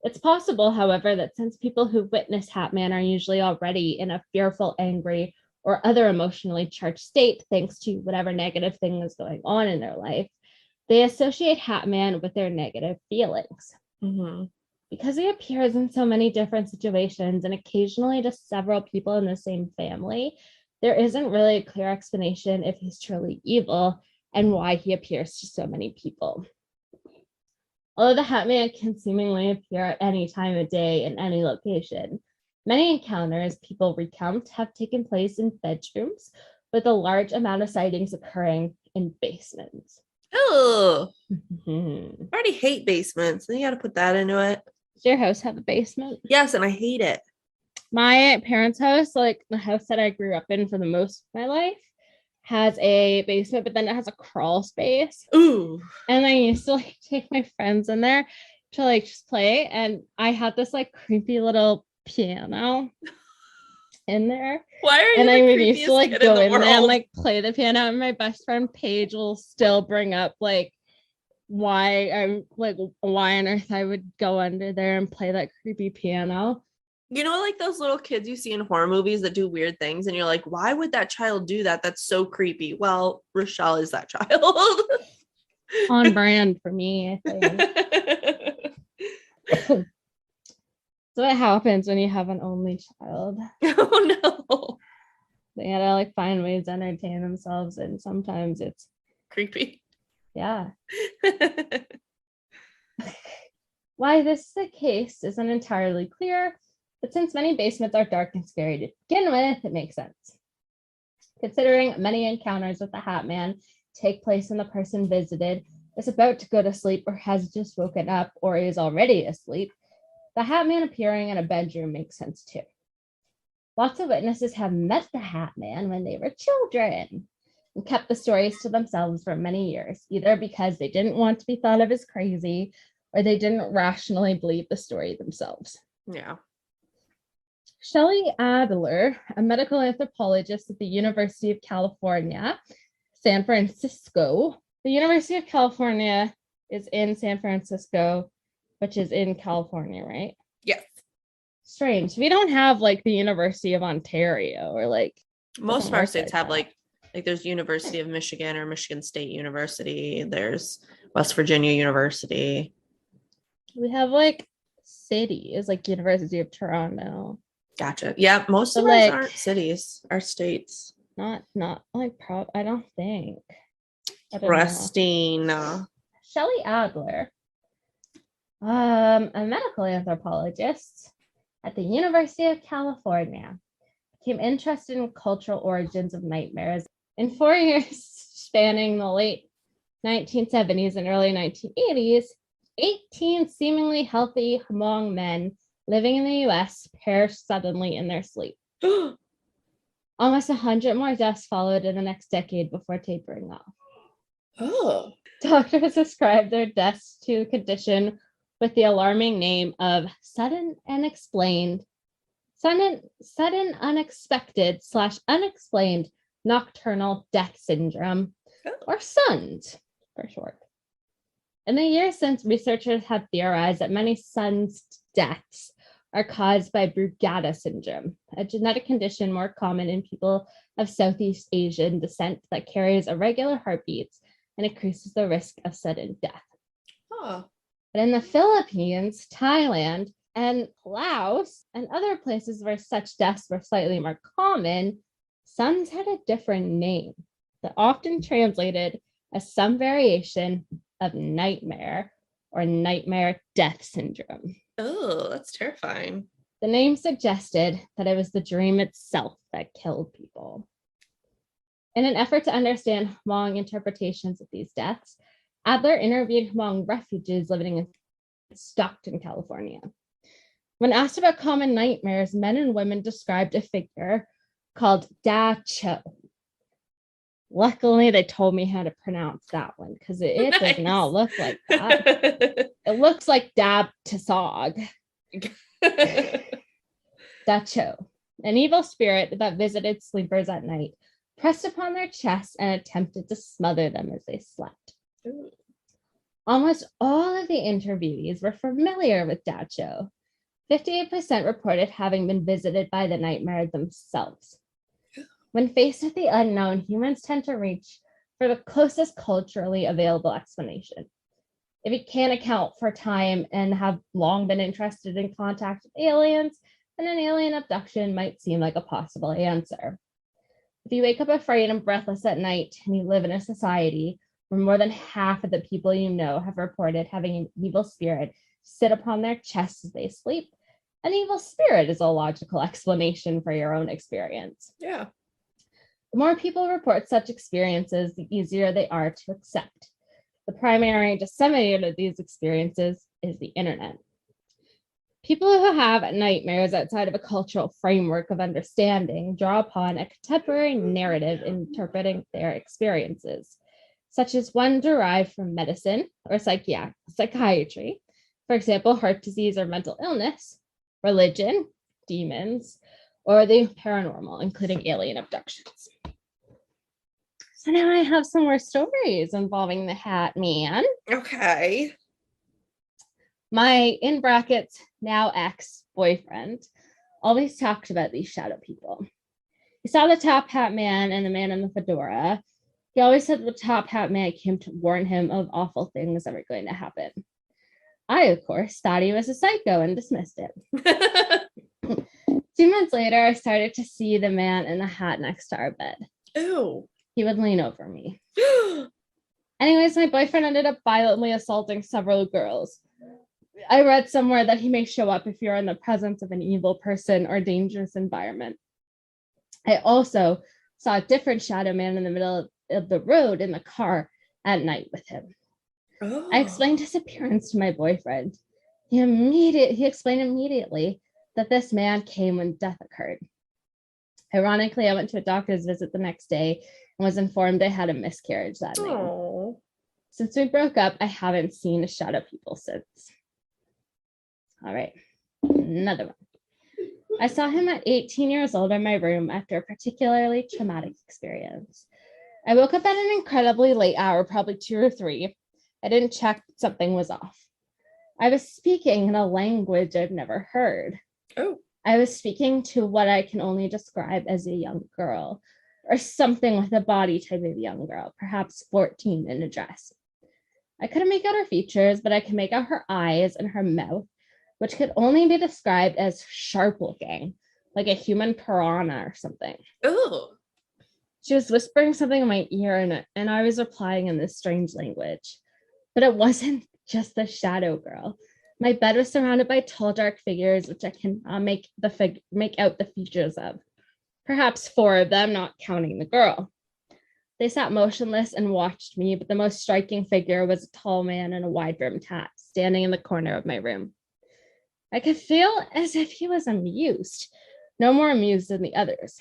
Speaker 2: It's possible, however, that since people who witness Hat Man are usually already in a fearful, angry, or other emotionally charged state, thanks to whatever negative thing is going on in their life, they associate Hat Man with their negative feelings.
Speaker 1: Mm-hmm.
Speaker 2: Because he appears in so many different situations and occasionally to several people in the same family, there isn't really a clear explanation if he's truly evil and why he appears to so many people. Although the Hat Man can seemingly appear at any time of day in any location, many encounters people recount have taken place in bedrooms with a large amount of sightings occurring in basements.
Speaker 1: Oh,
Speaker 2: Mm-hmm.
Speaker 1: I already hate basements. Then you got to put that into it.
Speaker 2: Does your house have a basement?
Speaker 1: Yes, and I hate it.
Speaker 2: My parents' house, like the house that I grew up in for the most of my life, has a basement, but then it has a crawl space.
Speaker 1: Ooh.
Speaker 2: And I used to like take my friends in there to like just play. And I had this like creepy little piano in there.
Speaker 1: Why are you?
Speaker 2: And
Speaker 1: the
Speaker 2: I would
Speaker 1: creepiest
Speaker 2: used to like
Speaker 1: kid
Speaker 2: go
Speaker 1: the
Speaker 2: in there and
Speaker 1: world?
Speaker 2: like play the piano. And my best friend Paige will still bring up like why on earth I would go under there and play that creepy piano.
Speaker 1: You know, like those little kids you see in horror movies that do weird things, and you're like, why would that child do that? That's so creepy. Well, Rochelle is that child.
Speaker 2: On brand for me, I think. So what happens when you have an only child?
Speaker 1: Oh no.
Speaker 2: They gotta like find ways to entertain themselves, and sometimes it's
Speaker 1: Creepy.
Speaker 2: yeah. Why this is the case isn't entirely clear, but since many basements are dark and scary to begin with, it makes sense. Considering many encounters with the Hat Man take place when the person visited is about to go to sleep or has just woken up or is already asleep, the Hat Man appearing in a bedroom makes sense too. Lots of witnesses have met the Hat Man when they were children and kept the stories to themselves for many years, either because they didn't want to be thought of as crazy or they didn't rationally believe the story themselves.
Speaker 1: Yeah.
Speaker 2: Shelley Adler, a medical anthropologist at the University of California, San Francisco. The University of California is in San Francisco, which is in California, right?
Speaker 1: Yes.
Speaker 2: Strange. We don't have like the University of Ontario or like
Speaker 1: most of our states have like there's University of Michigan or Michigan State University. There's West Virginia University.
Speaker 2: We have like cities like University of Toronto.
Speaker 1: Gotcha. Yeah, most of ours aren't cities, our states.
Speaker 2: Not like I don't think.
Speaker 1: Rusting.
Speaker 2: Shelley Adler, a medical anthropologist at the University of California, became interested in cultural origins of nightmares. In 4 years spanning the late 1970s and early 1980s, 18 seemingly healthy Hmong men living in the US perished suddenly in their sleep. Almost 100 more deaths followed in the next decade before tapering off.
Speaker 1: Oh.
Speaker 2: Doctors described their deaths to the condition with the alarming name of sudden, unexpected /unexplained nocturnal death syndrome, or SUNS for short. In the years since, researchers have theorized that many SUNS deaths are caused by Brugada syndrome, a genetic condition more common in people of Southeast Asian descent that carries irregular heartbeats and increases the risk of sudden death.
Speaker 1: Oh.
Speaker 2: But in the Philippines, Thailand, and Laos, and other places where such deaths were slightly more common, SUNS had a different name that often translated as some variation of nightmare or nightmare death syndrome.
Speaker 1: Oh, that's terrifying.
Speaker 2: The name suggested that it was the dream itself that killed people. In an effort to understand Hmong interpretations of these deaths, Adler interviewed Hmong refugees living in Stockton, California. When asked about common nightmares, men and women described a figure called Da Cho. Luckily, they told me how to pronounce that one because it does not look like that. It looks like Dab Tasog. Da Cho, an evil spirit that visited sleepers at night, pressed upon their chests and attempted to smother them as they slept.
Speaker 1: Ooh.
Speaker 2: Almost all of the interviewees were familiar with Da Cho. 58% reported having been visited by the nightmare themselves. When faced with the unknown, humans tend to reach for the closest culturally available explanation. If you can't account for time and have long been interested in contact with aliens, then an alien abduction might seem like a possible answer. If you wake up afraid and breathless at night and you live in a society where more than half of the people you know have reported having an evil spirit sit upon their chests as they sleep, an evil spirit is a logical explanation for your own experience.
Speaker 1: Yeah.
Speaker 2: The more people report such experiences, the easier they are to accept. The primary disseminator of these experiences is the internet. People who have nightmares outside of a cultural framework of understanding draw upon a contemporary narrative interpreting their experiences, such as one derived from medicine or psychiatry, for example, heart disease or mental illness, religion, demons, or the paranormal, including alien abductions. So now I have some more stories involving the Hat Man.
Speaker 1: Okay.
Speaker 2: My, in brackets, now ex-boyfriend, always talked about these shadow people. He saw the top hat man and the man in the fedora. He always said the top hat man came to warn him of awful things that were going to happen. I, of course, thought he was a psycho and dismissed it. 2 months later, I started to see the man in the hat next to our bed.
Speaker 1: Ew.
Speaker 2: He would lean over me. Anyways, my boyfriend ended up violently assaulting several girls. I read somewhere that he may show up if you're in the presence of an evil person or dangerous environment. I also saw a different shadow man in the middle of the road in the car at night with him. Oh. I explained his appearance to my boyfriend. He explained immediately that this man came when death occurred. Ironically, I went to a doctor's visit the next day and was informed I had a miscarriage that night. Since we broke up, I haven't seen a shadow people since. All right, another one. I saw him at 18 years old in my room after a particularly traumatic experience. I woke up at an incredibly late hour, probably 2 or 3. I didn't check, something was off. I was speaking in a language I've never heard. Oh. I was speaking to what I can only describe as a young girl, or something with a body type of young girl, perhaps 14 in a dress. I couldn't make out her features, but I could make out her eyes and her mouth, which could only be described as sharp looking, like a human piranha or something. Oh. She was whispering something in my ear, and I was replying in this strange language. But it wasn't just the shadow girl. My bed was surrounded by tall, dark figures, which I can make out the features of. Perhaps 4 of them, not counting the girl. They sat motionless and watched me, but the most striking figure was a tall man in a wide-brimmed hat, standing in the corner of my room. I could feel as if he was amused, no more amused than the others.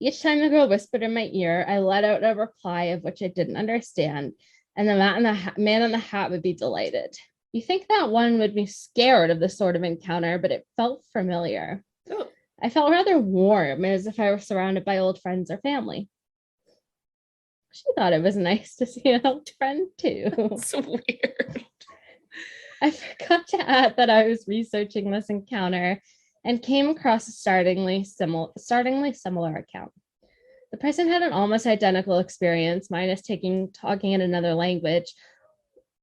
Speaker 2: Each time the girl whispered in my ear, I let out a reply of which I didn't understand, and the man in the hat would be delighted. You think that one would be scared of this sort of encounter, but it felt familiar. Oh. I felt rather warm, as if I were surrounded by old friends or family. She thought it was nice to see an old friend too. That's weird. I forgot to add that I was researching this encounter and came across a startlingly similar account. The person had an almost identical experience, minus talking in another language,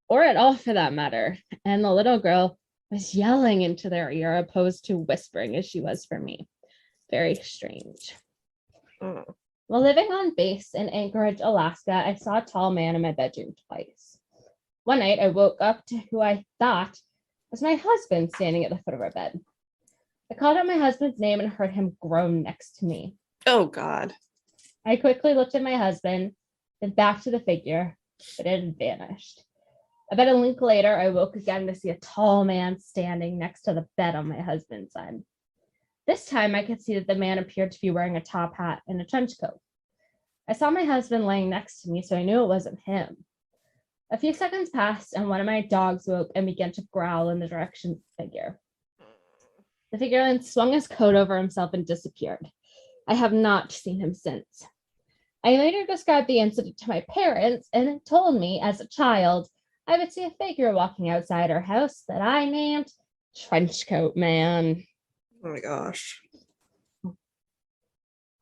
Speaker 2: or at all for that matter, and the little girl was yelling into their ear opposed to whispering as she was for me. Very strange. Mm. While living on base in Anchorage, Alaska, I saw a tall man in my bedroom twice. One night, I woke up to who I thought was my husband standing at the foot of our bed. I called out my husband's name and heard him groan next to me. Oh, God. I quickly looked at my husband, then back to the figure, but it had vanished. About a week later, I woke again to see a tall man standing next to the bed on my husband's side. This time, I could see that the man appeared to be wearing a top hat and a trench coat. I saw my husband laying next to me, so I knew it wasn't him. A few seconds passed, and one of my dogs woke and began to growl in the direction of the figure. The figure then swung his coat over himself and disappeared. I have not seen him since. I later described the incident to my parents, and it told me, as a child, I would see a figure walking outside our house that I named Trenchcoat Man. Oh my gosh.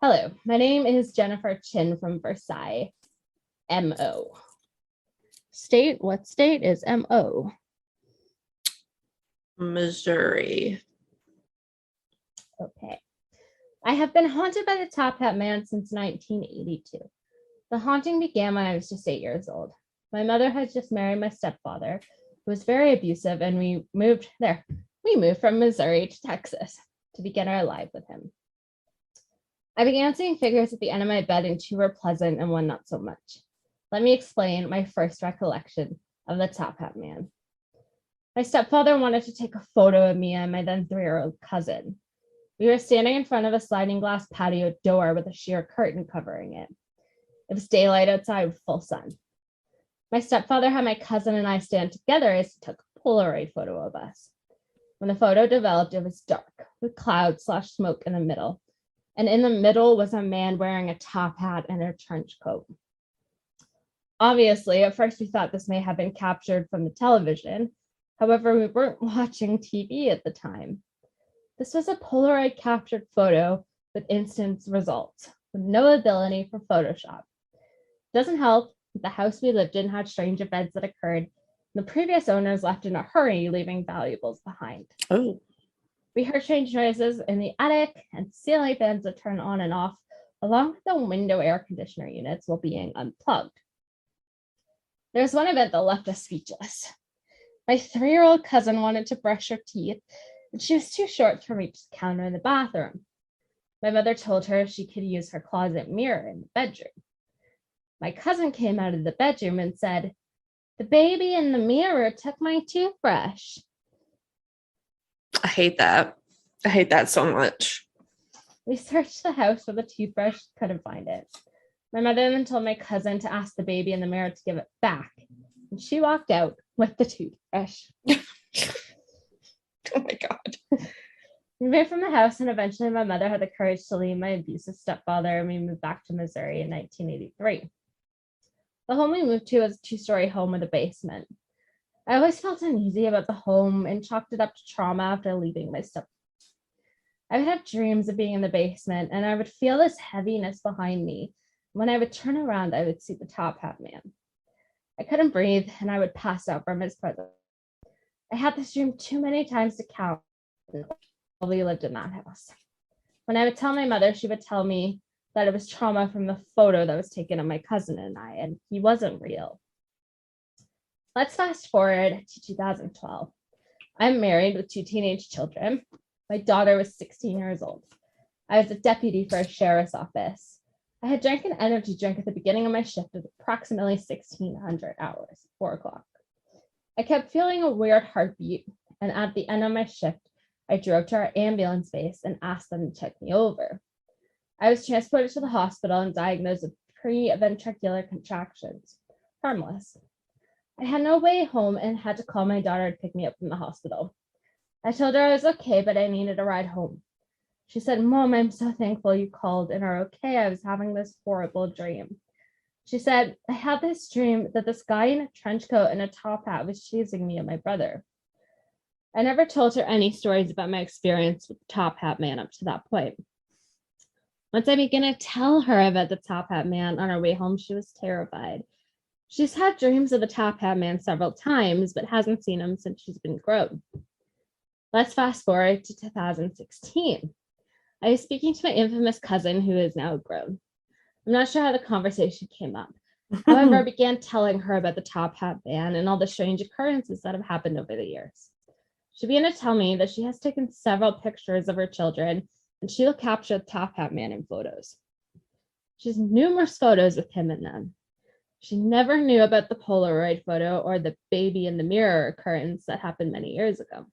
Speaker 2: Hello, my name is Jennifer Chin from Versailles, M.O. State, what state is M.O.?
Speaker 1: Missouri.
Speaker 2: Okay. I have been haunted by the Top Hat Man since 1982. The haunting began when I was just 8 years old. My mother had just married my stepfather, who was very abusive, and we moved from Missouri to Texas to begin our life with him. I began seeing figures at the end of my bed, and two were pleasant and one not so much. Let me explain my first recollection of the Top Hat Man. My stepfather wanted to take a photo of me and my then 3-year-old cousin. We were standing in front of a sliding glass patio door with a sheer curtain covering it. It was daylight outside with full sun. My stepfather had my cousin and I stand together as he took a Polaroid photo of us. When the photo developed, it was dark, with clouds/smoke in the middle. And in the middle was a man wearing a top hat and a trench coat. Obviously, at first we thought this may have been captured from the television. However, we weren't watching TV at the time. This was a Polaroid captured photo with instant results, with no ability for Photoshop. It doesn't help that the house we lived in had strange events that occurred. The previous owners left in a hurry, leaving valuables behind.
Speaker 1: Oh.
Speaker 2: We heard strange noises in the attic and ceiling fans that turn on and off, along with the window air conditioner units while being unplugged. There's one event that left us speechless. My 3-year-old cousin wanted to brush her teeth, and she was too short to reach the counter in the bathroom. My mother told her she could use her closet mirror in the bedroom. My cousin came out of the bedroom and said, "The baby in the mirror took my toothbrush."
Speaker 1: I hate that. I hate that so much.
Speaker 2: We searched the house for the toothbrush, couldn't find it. My mother then told my cousin to ask the baby in the mirror to give it back, and she walked out with the toothbrush.
Speaker 1: Oh my God.
Speaker 2: We moved from the house, and eventually my mother had the courage to leave my abusive stepfather, and we moved back to Missouri in 1983. The home we moved to was a 2-story home with a basement. I always felt uneasy about the home and chalked it up to trauma after leaving my stepfather. I would have dreams of being in the basement, and I would feel this heaviness behind me. When I would turn around, I would see the Top Hat Man. I couldn't breathe, and I would pass out from his presence. I had this dream too many times to count. We lived in that house. When I would tell my mother, she would tell me that it was trauma from the photo that was taken of my cousin and I, and he wasn't real. Let's fast forward to 2012. I'm married with 2 teenage children. My daughter was 16 years old. I was a deputy for a sheriff's office. I had drank an energy drink at the beginning of my shift at approximately 1600 hours, 4 o'clock. I kept feeling a weird heartbeat, and at the end of my shift, I drove to our ambulance base and asked them to check me over. I was transported to the hospital and diagnosed with pre-ventricular contractions. Harmless. I had no way home and had to call my daughter to pick me up from the hospital. I told her I was okay, but I needed a ride home. She said, "Mom, I'm so thankful you called and are okay. I was having this horrible dream." She said, "I had this dream that this guy in a trench coat and a top hat was chasing me and my brother." I never told her any stories about my experience with the Top Hat Man up to that point. Once I began to tell her about the Top Hat Man on our way home, she was terrified. She's had dreams of the Top Hat Man several times, but hasn't seen him since she's been grown. Let's fast forward to 2016. I was speaking to my infamous cousin, who is now grown. I'm not sure how the conversation came up. However, I began telling her about the Top Hat Man and all the strange occurrences that have happened over the years. She began to tell me that she has taken several pictures of her children, and she will capture the Top Hat Man in photos. She has numerous photos with him in them. She never knew about the Polaroid photo or the baby in the mirror occurrence that happened many years ago.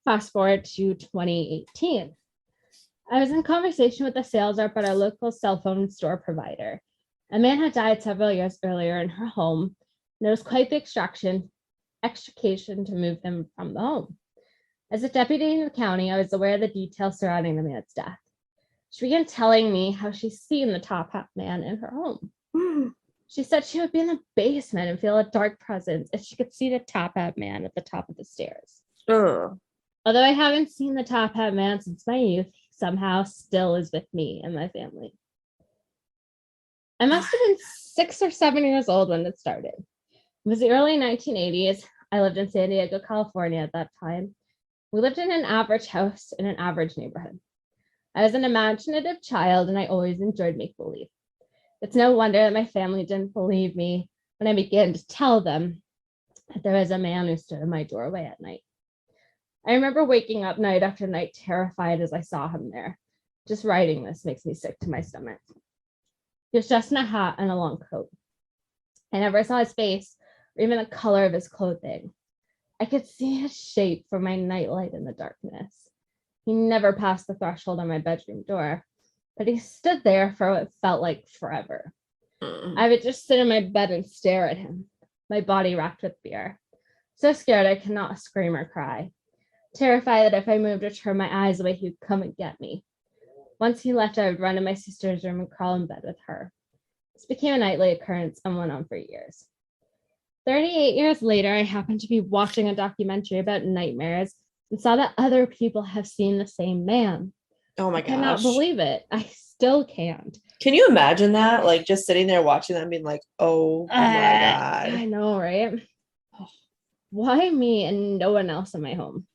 Speaker 2: Fast forward to 2018. I was in conversation with a sales rep at our local cell phone store provider. A man had died several years earlier in her home, and it was quite the extrication to move him from the home. As a deputy in the county, I was aware of the details surrounding the man's death. She began telling me how she's seen the Top Hat Man in her home. She said she would be in the basement and feel a dark presence if she could see the Top Hat Man at the top of the stairs. Although I haven't seen the Top Hat Man since my youth, he somehow still is with me and my family. I must have been 6 or 7 years old when it started. It was the early 1980s. I lived in San Diego, California at that time. We lived in an average house in an average neighborhood. I was an imaginative child, and I always enjoyed make-believe. It's no wonder that my family didn't believe me when I began to tell them that there was a man who stood in my doorway at night. I remember waking up night after night terrified as I saw him there. Just writing this makes me sick to my stomach. He was dressed in a hat and a long coat. I never saw his face or even the color of his clothing. I could see his shape from my nightlight in the darkness. He never passed the threshold on my bedroom door, but he stood there for what felt like forever. I would just sit in my bed and stare at him, my body racked with fear. So scared I could not scream or cry. Terrified that if I moved or turned my eyes away, he would come and get me. Once he left, I would run to my sister's room and crawl in bed with her. This became a nightly occurrence and went on for years. 38 years later, I happened to be watching a documentary about nightmares and saw that other people have seen the same man.
Speaker 1: Oh my gosh.
Speaker 2: I cannot believe it. I still can't.
Speaker 1: Can you imagine that? Like just sitting there watching that and being like, oh my God.
Speaker 2: I know, right? Why me and no one else in my home?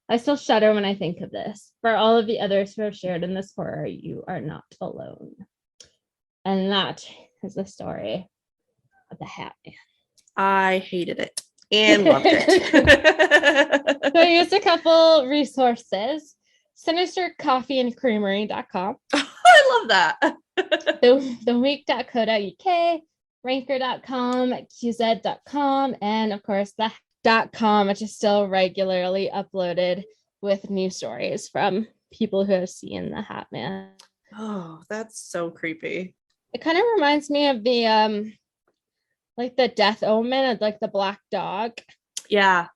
Speaker 2: I still shudder when I think of this. For all of the others who have shared in this horror, you are not alone. And that is the story of the Hat Man.
Speaker 1: I hated it and loved it.
Speaker 2: So I used a couple resources. sinistercoffeeandcreamery.com.
Speaker 1: I love that.
Speaker 2: theweek.co.uk, ranker.com, qz.com, and of course the .com, which is still regularly uploaded with news stories from people who have seen the Hat Man.
Speaker 1: Oh, that's so creepy.
Speaker 2: It kind of reminds me of the like the death omen, like the black dog.
Speaker 1: Yeah.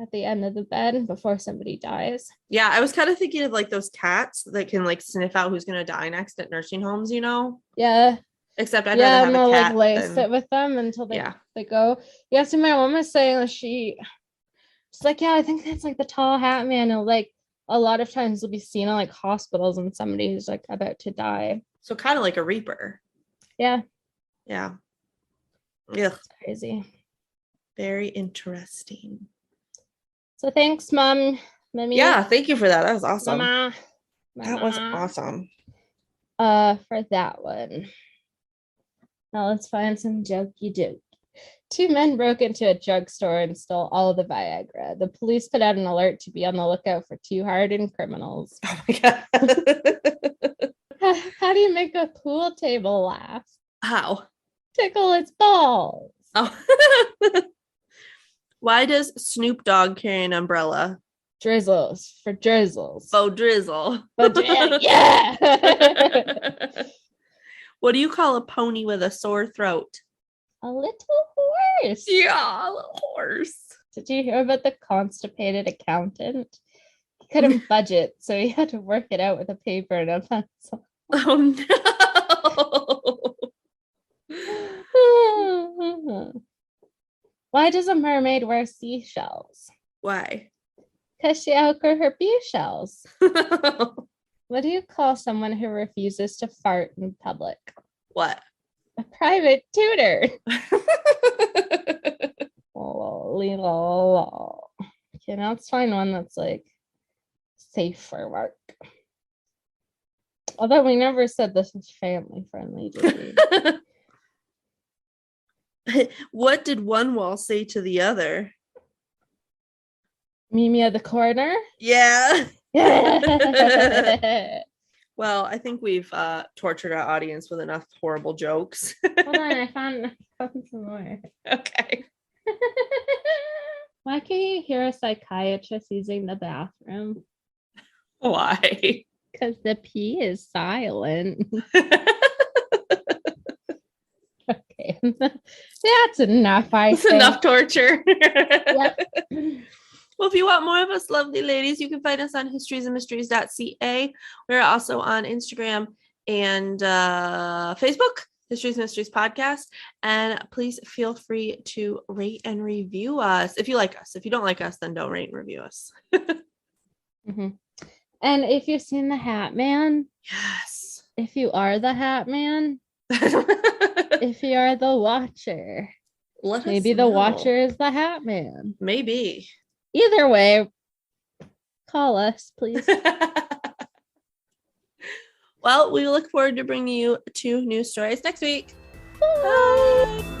Speaker 2: At the end of the bed before somebody dies.
Speaker 1: Yeah, I was kind of thinking of like those cats that can like sniff out who's gonna die next at nursing homes, you know?
Speaker 2: Yeah.
Speaker 1: Except I'd rather have a cat
Speaker 2: like sit with them until they go. Yeah, so my mom was saying that she's like, yeah, I think that's like the tall Hat Man. And like a lot of times will be seen in like hospitals and somebody who's like about to die.
Speaker 1: So kind of like a Reaper.
Speaker 2: Yeah.
Speaker 1: Yeah. Yeah.
Speaker 2: Crazy.
Speaker 1: Very interesting.
Speaker 2: So thanks, Mom. Mommy.
Speaker 1: Yeah, thank you for that. That was awesome.
Speaker 2: Mama.
Speaker 1: That was awesome.
Speaker 2: For that one. Now let's find some jokey joke. 2 men broke into a drugstore and stole all of the Viagra. The police put out an alert to be on the lookout for 2 hardened criminals.
Speaker 1: Oh my God.
Speaker 2: How do you make a pool table laugh?
Speaker 1: How?
Speaker 2: Tickle its balls.
Speaker 1: Oh. Why does Snoop Dogg carry an umbrella?
Speaker 2: Drizzles for drizzles.
Speaker 1: Oh, drizzle.
Speaker 2: Yeah.
Speaker 1: What do you call a pony with a sore throat?
Speaker 2: A little horse.
Speaker 1: Yeah, a little horse.
Speaker 2: Did you hear about the constipated accountant? He couldn't budget, so he had to work it out with a paper and a pencil.
Speaker 1: Oh
Speaker 2: no. Why does a mermaid wear seashells?
Speaker 1: Why?
Speaker 2: Because she outgrew her bee shells. What do you call someone who refuses to fart in public?
Speaker 1: What?
Speaker 2: A private tutor. Okay, now let's find one that's like safe for work. Although we never said this was family friendly, did
Speaker 1: we? What did one wall say to the other?
Speaker 2: Meet me at the corner?
Speaker 1: Yeah. Well, I think we've tortured our audience with enough horrible jokes.
Speaker 2: Hold on, I found some more.
Speaker 1: Okay.
Speaker 2: Why can't you hear a psychiatrist using the bathroom?
Speaker 1: Why?
Speaker 2: Because the P is silent. Okay. That's enough, I think.
Speaker 1: Enough torture.
Speaker 2: Yep.
Speaker 1: Well, if you want more of us lovely ladies, you can find us on historiesandmysteries.ca. We're also on Instagram and Facebook, Histories and Mysteries Podcast. And please feel free to rate and review us if you like us. If you don't like us, then don't rate and review us.
Speaker 2: Mm-hmm. And if you've seen the Hat Man,
Speaker 1: yes.
Speaker 2: If you are the Hat Man, if you are the Watcher, maybe the Watcher is the Hat Man.
Speaker 1: Maybe.
Speaker 2: Either way, call us, please.
Speaker 1: Well, we look forward to bringing you 2 news stories next week.
Speaker 2: Bye.